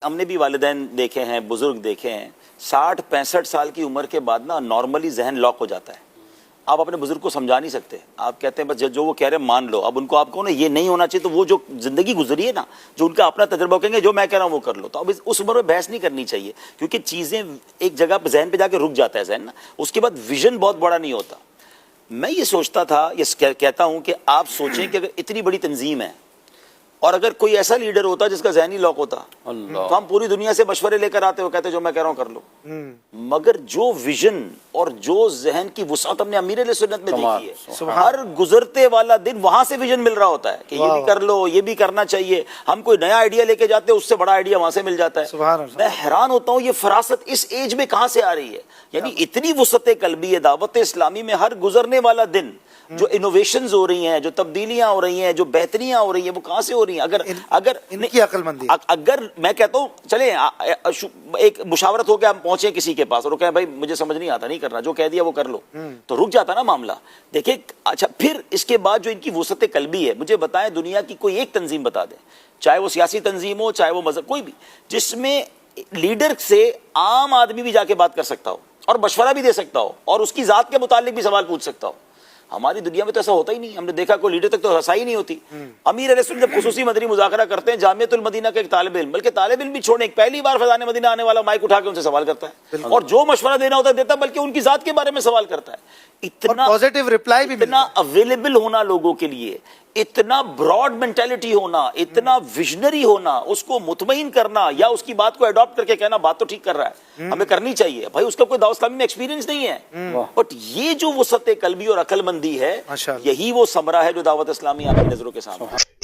ہم نے بھی والدین دیکھے ہیں, بزرگ دیکھے ہیں, 60-65 سال کی عمر کے بعد نا نارملی ذہن لاک ہو جاتا ہے. آپ اپنے بزرگ کو سمجھا نہیں سکتے, آپ کہتے ہیں بس جو وہ کہہ رہے ہیں مان لو. اب ان کو آپ کو نا یہ نہیں ہونا چاہیے, تو وہ جو زندگی گزری ہے نا, جو ان کا اپنا تجربہ, کہیں گے جو میں کہہ رہا ہوں وہ کر لو. تو اب اس عمر میں بحث نہیں کرنی چاہیے, کیونکہ چیزیں ایک جگہ پہ ذہن پہ جا کے رک جاتا ہے ذہن نا, اس کے بعد ویژن بہت بڑا نہیں ہوتا. میں یہ سوچتا تھا, یہ کہتا ہوں کہ آپ سوچیں کہ اگر اتنی بڑی تنظیم ہے اور اگر کوئی ایسا لیڈر ہوتا جس کا ذہنی لاک ہوتا, تو ہم پوری دنیا سے مشورے لے کر آتے ہو, کہتے جو میں کہہ رہا ہوں کر لو. مگر جو ویژن اور جو ذہن کی وسعت ہم نے امیر علیہ سنت میں دیکھی ہے, ہر گزرتے والا دن وہاں سے ویژن مل رہا ہوتا ہے کہ یہ بھی کر لو, یہ بھی کرنا چاہیے. ہم کوئی نیا آئیڈیا لے کے جاتے ہیں, اس سے بڑا آئیڈیا وہاں سے مل جاتا ہے. میں حیران ہوتا ہوں یہ فراست اس ایج میں کہاں سے آ رہی ہے. یعنی اتنی وسعت قلبی ہے دعوت اسلامی میں, ہر گزرنے والا دن جو انوویشنز ہو رہی ہیں, جو تبدیلیاں ہو رہی ہیں, جو بہتریاں ہو رہی ہیں, وہ کہاں سے ہو رہی ہیں. اگر ان کی عقل مندی, اگر میں کہتا ہوں چلیں ایک مشاورت ہو کے ہم پہنچے کسی کے پاس اور وہ کہیں بھائی مجھے سمجھ نہیں آتا, نہیں کرنا, جو کہہ دیا وہ کر لو, تو رک جاتا نا معاملہ. دیکھیں اچھا, پھر اس کے بعد جو ان کی وسعت قلبی ہے, مجھے بتائیں دنیا کی کوئی ایک تنظیم بتا دیں, چاہے وہ سیاسی تنظیم ہو, چاہے وہ مذہب, کوئی بھی, جس میں لیڈر سے عام آدمی بھی جا کے بات کر سکتا ہو اور مشورہ بھی دے سکتا ہو اور اس کی ذات کے متعلق بھی سوال پوچھ سکتا ہو. ہماری دنیا میں تو ایسا ہوتا ہی نہیں. ہم نے دیکھا کوئی لیڈر تک تو رسائی نہیں ہوتی. امیر علیہ السلام جب خصوصی مدنی مذاکرہ کرتے ہیں, جامعۃ المدینہ کا ایک طالب علم, بلکہ طالب علم بھی چھوڑیں, ایک پہلی بار فیضان مدینہ آنے والا مائک اٹھا کے ان سے سوال کرتا ہے, اور جو مشورہ دینا ہوتا ہے دیتا ہے, بلکہ ان کی ذات کے بارے میں سوال کرتا ہے. اتنا پازیٹیو ریپلائی بھی, اتنا اویلیبل ہونا لوگوں کے لیے, اتنا براڈ مینٹیلٹی ہونا, اتنا ویژنری ہونا, اس کو مطمئن کرنا یا اس کی بات کو اڈاپٹ کر کے کہنا بات تو ٹھیک کر رہا ہے, ہمیں کرنی چاہیے. بھائی اس کا کوئی دعوت اسلامی میں ایکسپیرینس نہیں ہے, بٹ یہ جو وسعت قلبی اور عقل مندی ہے, یہی وہ ثمرہ ہے جو دعوت اسلامی آپ کی نظروں کے سامنے